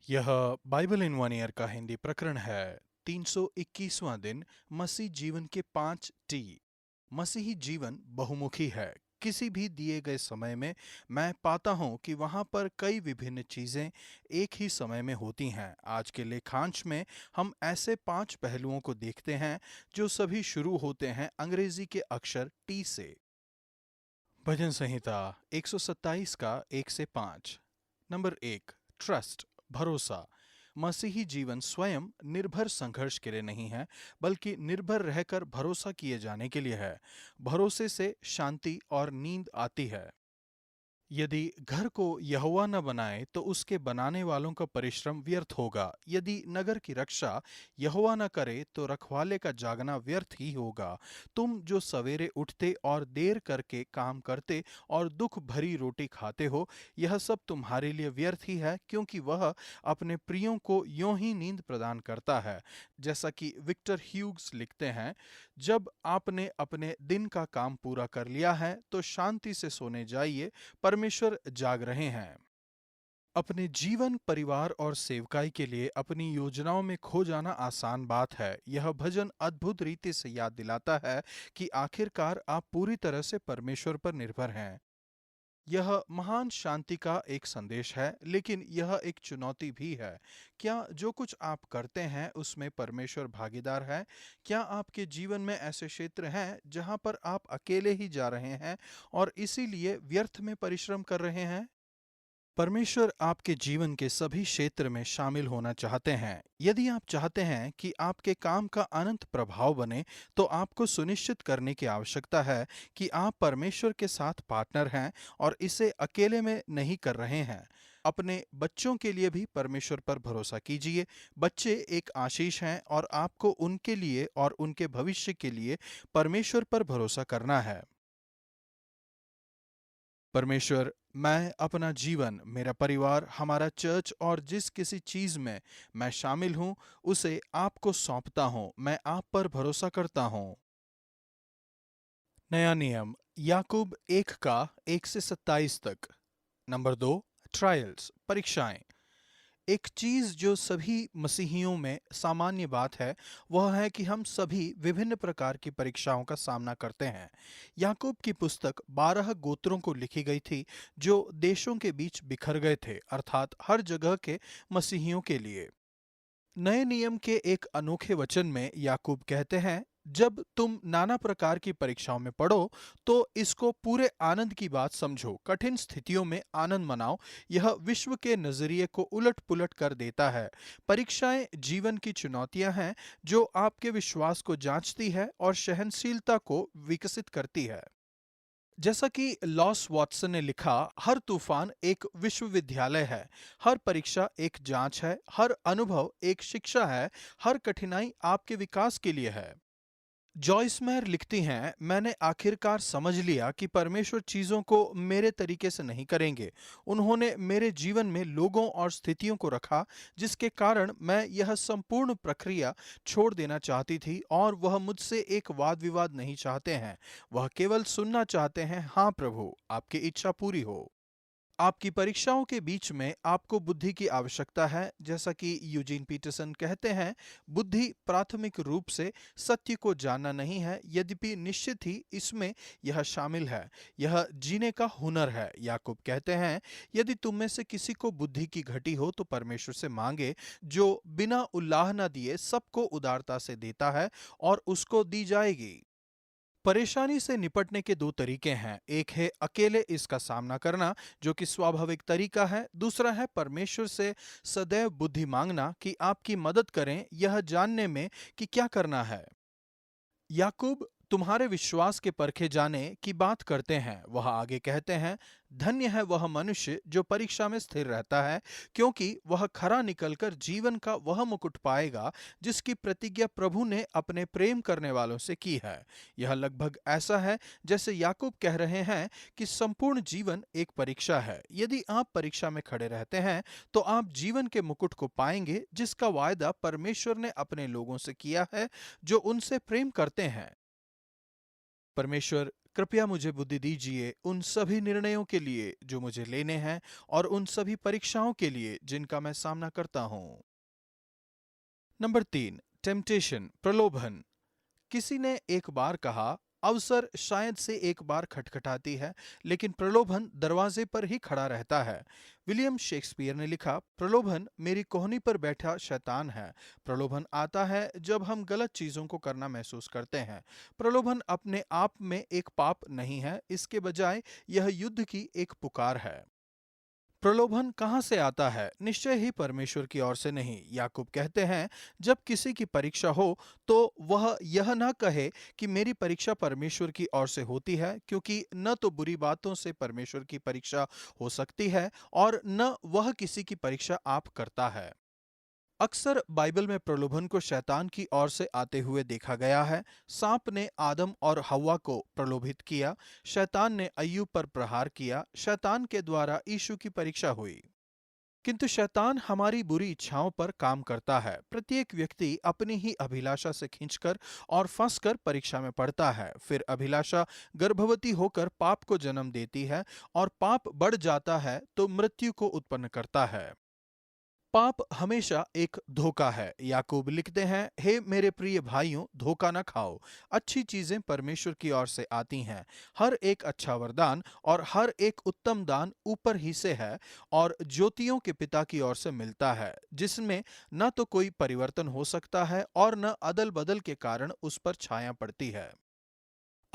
यह Bible in one year का हिंदी प्रकरण है। 321वां दिन। मसीह जीवन के 5 टी। मसीही जीवन बहुमुखी है। किसी भी दिए गए समय में मैं पाता हूं कि वहां पर कई विभिन्न चीजें एक ही समय में होती हैं। आज के लेखांश में हम ऐसे 5 पहलुओं को देखते हैं जो सभी शुरू होते हैं अंग्रेजी के अक्षर टी से। भजन संहिता 127 का 1 से 5। नंबर 1, ट्रस्ट, भरोसा। मसीही जीवन स्वयं निर्भर संघर्ष के लिए नहीं है, बल्कि निर्भर रहकर भरोसा किए जाने के लिए है। भरोसे से शांति और नींद आती है। यदि घर को यहोवा न बनाए तो उसके बनाने वालों का परिश्रम व्यर्थ होगा। यदि नगर की रक्षा यहोवा न करे तो रखवाले का जागना व्यर्थ ही होगा। तुम जो सवेरे उठते और देर करके काम करते और दुख भरी रोटी खाते हो, यह सब तुम्हारे लिए व्यर्थ ही है, क्योंकि वह अपने प्रियों को यों ही नींद प्रदान करता है। जैसा कि विक्टर ह्यूग्स लिखते हैं, जब आपने अपने दिन का काम पूरा कर लिया है तो शांति से सोने जाइए, परमेश्वर जाग रहे हैं। अपने जीवन, परिवार और सेवकाई के लिए अपनी योजनाओं में खो जाना आसान बात है। यह भजन अद्भुत रीति से याद दिलाता है कि आखिरकार आप पूरी तरह से परमेश्वर पर निर्भर हैं। यह महान शांति का एक संदेश है, लेकिन यह एक चुनौती भी है। क्या जो कुछ आप करते हैं उसमें परमेश्वर भागीदार है? क्या आपके जीवन में ऐसे क्षेत्र हैं जहां पर आप अकेले ही जा रहे हैं और इसीलिए व्यर्थ में परिश्रम कर रहे हैं? परमेश्वर आपके जीवन के सभी क्षेत्र में शामिल होना चाहते हैं। यदि आप चाहते हैं कि आपके काम का अनंत प्रभाव बने, तो आपको सुनिश्चित करने की आवश्यकता है कि आप परमेश्वर के साथ पार्टनर हैं और इसे अकेले में नहीं कर रहे हैं। अपने बच्चों के लिए भी परमेश्वर पर भरोसा कीजिए। बच्चे एक आशीष हैं और आपको उनके लिए और उनके भविष्य के लिए परमेश्वर पर भरोसा करना है। परमेश्वर, मैं अपना जीवन, मेरा परिवार, हमारा चर्च और जिस किसी चीज में मैं शामिल हूं, उसे आपको सौंपता हूं। मैं आप पर भरोसा करता हूं। नया नियम, याकूब 1 का 1 से 27 तक। नंबर 2, ट्रायल्स, परीक्षाएं। एक चीज जो सभी मसीहियों में सामान्य बात है, वह है कि हम सभी विभिन्न प्रकार की परीक्षाओं का सामना करते हैं। याकूब की पुस्तक 12 गोत्रों को लिखी गई थी, जो देशों के बीच बिखर गए थे, अर्थात हर जगह के मसीहियों के लिए। नए नियम के एक अनोखे वचन में याकूब कहते हैं, जब तुम नाना प्रकार की परीक्षाओं में पड़ो तो इसको पूरे आनंद की बात समझो। कठिन स्थितियों में आनंद मनाओ। यह विश्व के नजरिए को उलट पुलट कर देता है। परीक्षाएं जीवन की चुनौतियां हैं जो आपके विश्वास को जांचती है और सहनशीलता को विकसित करती है। जैसा कि लॉस वॉटसन ने लिखा, हर तूफान एक विश्वविद्यालय है, हर परीक्षा एक जांच है, हर अनुभव एक शिक्षा है, हर कठिनाई आपके विकास के लिए है। जॉयस मेयर लिखती हैं, मैंने आखिरकार समझ लिया कि परमेश्वर चीजों को मेरे तरीके से नहीं करेंगे। उन्होंने मेरे जीवन में लोगों और स्थितियों को रखा जिसके कारण मैं यह संपूर्ण प्रक्रिया छोड़ देना चाहती थी, और वह मुझसे एक वाद विवाद नहीं चाहते हैं। वह केवल सुनना चाहते हैं, हाँ प्रभु, आपकी इच्छा पूरी हो। आपकी परीक्षाओं के बीच में आपको बुद्धि की आवश्यकता है। जैसा कि यूजीन पीटरसन कहते हैं, बुद्धि प्राथमिक रूप से सत्य को जानना नहीं है, यद्यपि निश्चित ही इसमें यह शामिल है। यह जीने का हुनर है। याकूब कहते हैं, यदि तुम में से किसी को बुद्धि की घटी हो तो परमेश्वर से मांगे, जो बिना उल्लाह न दिए सबको उदारता से देता है, और उसको दी जाएगी। परेशानी से निपटने के दो तरीके हैं। एक है अकेले इसका सामना करना, जो कि स्वाभाविक तरीका है। दूसरा है परमेश्वर से सदैव बुद्धि मांगना कि आपकी मदद करें यह जानने में कि क्या करना है। याकूब तुम्हारे विश्वास के परखे जाने की बात करते हैं। वह आगे कहते हैं, धन्य है वह मनुष्य जो परीक्षा में स्थिर रहता है, क्योंकि वह खरा निकलकर जीवन का वह मुकुट पाएगा जिसकी प्रतिज्ञा प्रभु ने अपने प्रेम करने वालों से की है। यह लगभग ऐसा है जैसे याकूब कह रहे हैं कि संपूर्ण जीवन एक परीक्षा है। यदि आप परीक्षा में खड़े रहते हैं तो आप जीवन के मुकुट को पाएंगे जिसका वायदा परमेश्वर ने अपने लोगों से किया है जो उनसे प्रेम करते हैं। परमेश्वर कृपया मुझे बुद्धि दीजिए उन सभी निर्णयों के लिए जो मुझे लेने हैं और उन सभी परीक्षाओं के लिए जिनका मैं सामना करता हूँ। नंबर 3, टेम्पटेशन, प्रलोभन। किसी ने एक बार कहा, अवसर शायद से एक बार खटखटाती है, लेकिन प्रलोभन दरवाजे पर ही खड़ा रहता है। विलियम शेक्सपियर ने लिखा, प्रलोभन मेरी कोहनी पर बैठा शैतान है। प्रलोभन आता है जब हम गलत चीजों को करना महसूस करते हैं। प्रलोभन अपने आप में एक पाप नहीं है, इसके बजाय यह युद्ध की एक पुकार है। प्रलोभन कहाँ से आता है? निश्चय ही परमेश्वर की ओर से नहीं। याकूब कहते हैं, जब किसी की परीक्षा हो तो वह यह ना कहे कि मेरी परीक्षा परमेश्वर की ओर से होती है, क्योंकि न तो बुरी बातों से परमेश्वर की परीक्षा हो सकती है और न वह किसी की परीक्षा आप करता है। अक्सर बाइबल में प्रलोभन को शैतान की ओर से आते हुए देखा गया है। सांप ने आदम और हव्वा को प्रलोभित किया। शैतान ने अय्यूब पर प्रहार किया। शैतान के द्वारा यीशु की परीक्षा हुई। किंतु शैतान हमारी बुरी इच्छाओं पर काम करता है। प्रत्येक व्यक्ति अपनी ही अभिलाषा से खींचकर और फंसकर परीक्षा में पड़ता है। फिर अभिलाषा गर्भवती होकर पाप को जन्म देती है और पाप बढ़ जाता है तो मृत्यु को उत्पन्न करता है। पाप हमेशा एक धोखा है। याकूब लिखते हैं, हे मेरे प्रिय भाइयों, धोखा न खाओ। अच्छी चीजें परमेश्वर की ओर से आती हैं। हर एक अच्छा वरदान और हर एक उत्तम दान ऊपर ही से है और ज्योतियों के पिता की ओर से मिलता है, जिसमें न तो कोई परिवर्तन हो सकता है और न अदल बदल के कारण उस पर छाया पड़ती है।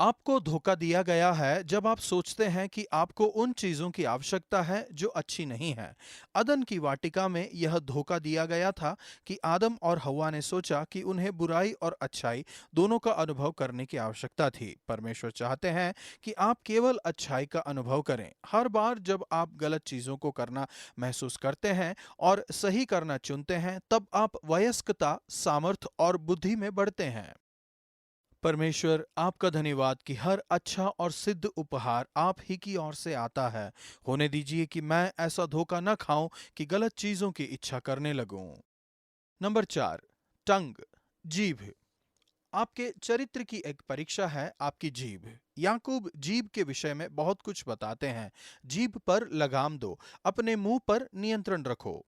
आपको धोखा दिया गया है जब आप सोचते हैं कि आपको उन चीजों की आवश्यकता है जो अच्छी नहीं है। अदन की वाटिका में यह धोखा दिया गया था कि आदम और हव्वा ने सोचा कि उन्हें बुराई और अच्छाई दोनों का अनुभव करने की आवश्यकता थी। परमेश्वर चाहते हैं कि आप केवल अच्छाई का अनुभव करें। हर बार जब आप गलत चीजों को करना महसूस करते हैं और सही करना चुनते हैं, तब आप वयस्कता, सामर्थ्य और बुद्धि में बढ़ते हैं। परमेश्वर, आपका धन्यवाद कि हर अच्छा और सिद्ध उपहार आप ही की ओर से आता है। होने दीजिए कि मैं ऐसा धोखा न खाऊं कि गलत चीजों की इच्छा करने लगूं। नंबर 4, टंग, जीभ। आपके चरित्र की एक परीक्षा है आपकी जीभ। याकूब जीभ के विषय में बहुत कुछ बताते हैं। जीभ पर लगाम दो, अपने मुंह पर नियंत्रण रखो।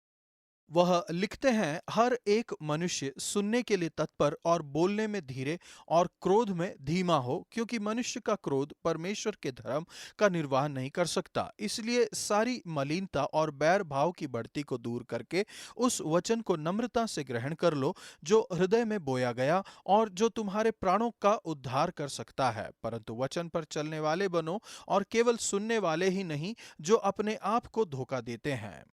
वह लिखते हैं, हर एक मनुष्य सुनने के लिए तत्पर और बोलने में धीरे और क्रोध में धीमा हो, क्योंकि मनुष्य का क्रोध परमेश्वर के धर्म का निर्वाह नहीं कर सकता। इसलिए सारी मलिनता और बैर भाव की बढ़ती को दूर करके उस वचन को नम्रता से ग्रहण कर लो जो हृदय में बोया गया और जो तुम्हारे प्राणों का उद्धार कर सकता है। परंतु वचन पर चलने वाले बनो और केवल सुनने वाले ही नहीं जो अपने आप को धोखा देते हैं।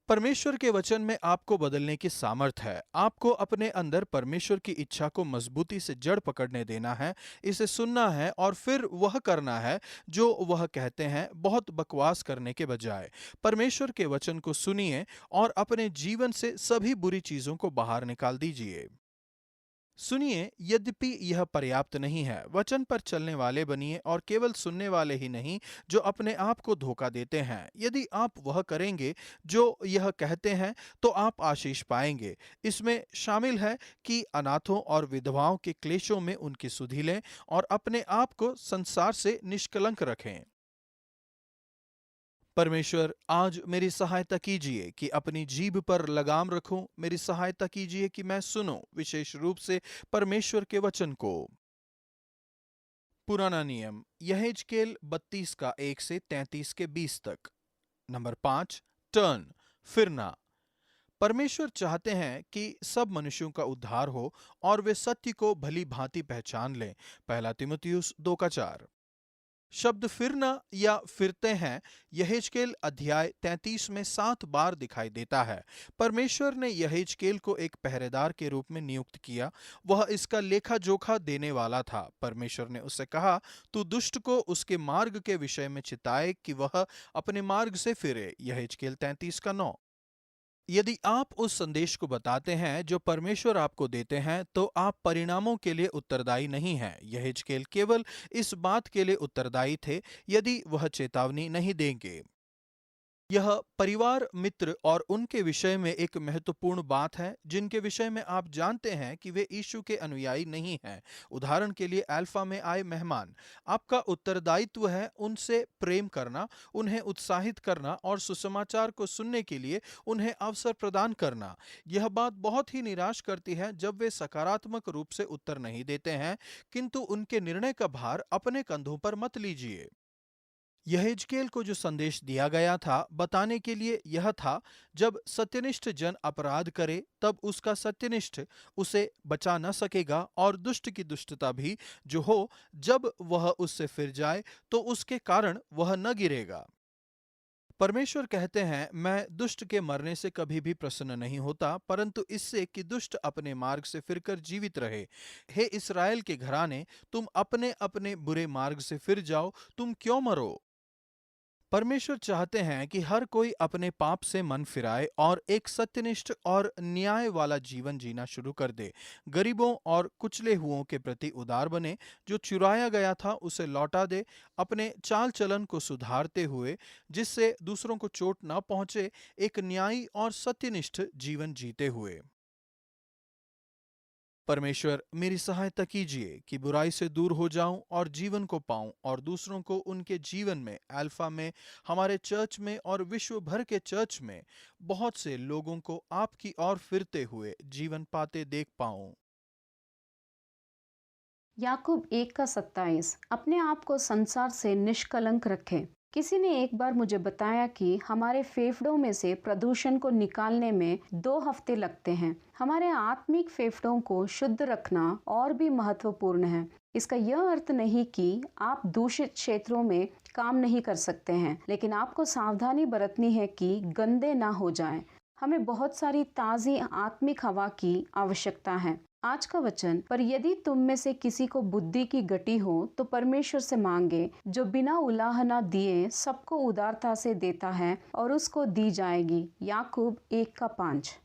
परमेश्वर के वचन में आपको बदलने की सामर्थ है। आपको अपने अंदर परमेश्वर की इच्छा को मजबूती से जड़ पकड़ने देना है, इसे सुनना है और फिर वह करना है जो वह कहते हैं, बहुत बकवास करने के बजाय। परमेश्वर के वचन को सुनिए और अपने जीवन से सभी बुरी चीजों को बाहर निकाल दीजिए। सुनिए, यद्यपि यह पर्याप्त नहीं है। वचन पर चलने वाले बनिए और केवल सुनने वाले ही नहीं जो अपने आप को धोखा देते हैं। यदि आप वह करेंगे जो यह कहते हैं तो आप आशीष पाएंगे। इसमें शामिल है कि अनाथों और विधवाओं के क्लेशों में उनकी सुधि लें और अपने आप को संसार से निष्कलंक रखें। परमेश्वर, आज मेरी सहायता कीजिए कि अपनी जीभ पर लगाम रखूं। मेरी सहायता कीजिए कि मैं सुनूं, विशेष रूप से परमेश्वर के वचन को। पुराना नियम, यहेजकेल 32 का 1 से 33 के 20 तक। नंबर 5, टर्न, फिरना। परमेश्वर चाहते हैं कि सब मनुष्यों का उद्धार हो और वे सत्य को भली भांति पहचान लें। पहला तिमुथियुस 2 का 4। शब्द फिरना या फिरते हैं यहेजकेल अध्याय 33 में 7 बार दिखाई देता है। परमेश्वर ने यहेजकेल को एक पहरेदार के रूप में नियुक्त किया। वह इसका लेखा जोखा देने वाला था। परमेश्वर ने उससे कहा, तू दुष्ट को उसके मार्ग के विषय में चिताए कि वह अपने मार्ग से फिरे। यहेजकेल 33 का 9। यदि आप उस संदेश को बताते हैं जो परमेश्वर आपको देते हैं, तो आप परिणामों के लिए उत्तरदायी नहीं हैं। यहेजकेल केवल इस बात के लिए उत्तरदायी थे यदि वह चेतावनी नहीं देंगे। यह परिवार, मित्र और उनके विषय में एक महत्वपूर्ण बात है, जिनके विषय में आप जानते हैं कि वे यीशु के अनुयायी नहीं हैं। उदाहरण के लिए अल्फा में आए मेहमान। आपका उत्तरदायित्व है उनसे प्रेम करना, उन्हें उत्साहित करना और सुसमाचार को सुनने के लिए उन्हें अवसर प्रदान करना। यह बात बहुत ही निराश करती है जब वे सकारात्मक रूप से उत्तर नहीं देते हैं, किंतु उनके निर्णय का भार अपने कंधों पर मत लीजिए। यहेजकेल को जो संदेश दिया गया था बताने के लिए यह था, जब सत्यनिष्ठ जन अपराध करे तब उसका सत्यनिष्ठ उसे बचा न सकेगा, और दुष्ट की दुष्टता भी जो हो, जब वह उससे फिर जाए तो उसके कारण वह न गिरेगा। परमेश्वर कहते हैं, मैं दुष्ट के मरने से कभी भी प्रसन्न नहीं होता, परंतु इससे कि दुष्ट अपने मार्ग से फिरकर जीवित रहे। हे इस्राएल के घराने, तुम अपने अपने बुरे मार्ग से फिर जाओ, तुम क्यों मरो? परमेश्वर चाहते हैं कि हर कोई अपने पाप से मन फिराए और एक सत्यनिष्ठ और न्याय वाला जीवन जीना शुरू कर दे। गरीबों और कुचले हुओं के प्रति उदार बने, जो चुराया गया था उसे लौटा दे, अपने चाल चलन को सुधारते हुए जिससे दूसरों को चोट न पहुंचे, एक न्यायी और सत्यनिष्ठ जीवन जीते हुए। परमेश्वर, मेरी सहायता कीजिए कि बुराई से दूर हो जाऊं और जीवन को पाऊं और दूसरों को उनके जीवन में, अल्फा में, हमारे चर्च में और विश्व भर के चर्च में बहुत से लोगों को आपकी ओर फिरते हुए जीवन पाते देख पाऊं। याकूब 1 का 27। अपने आप को संसार से निष्कलंक रखें। किसी ने एक बार मुझे बताया कि हमारे फेफड़ों में से प्रदूषण को निकालने में 2 हफ्ते लगते हैं। हमारे आत्मिक फेफड़ों को शुद्ध रखना और भी महत्वपूर्ण है। इसका यह अर्थ नहीं कि आप दूषित क्षेत्रों में काम नहीं कर सकते हैं, लेकिन आपको सावधानी बरतनी है कि गंदे ना हो जाएं। हमें बहुत सारी ताज़ी आत्मिक हवा की आवश्यकता है। आज का वचन, पर यदि तुम में से किसी को बुद्धि की गटी हो तो परमेश्वर से मांगे, जो बिना उलाहना दिए सबको उदारता से देता है और उसको दी जाएगी। याकूब 1 का 5।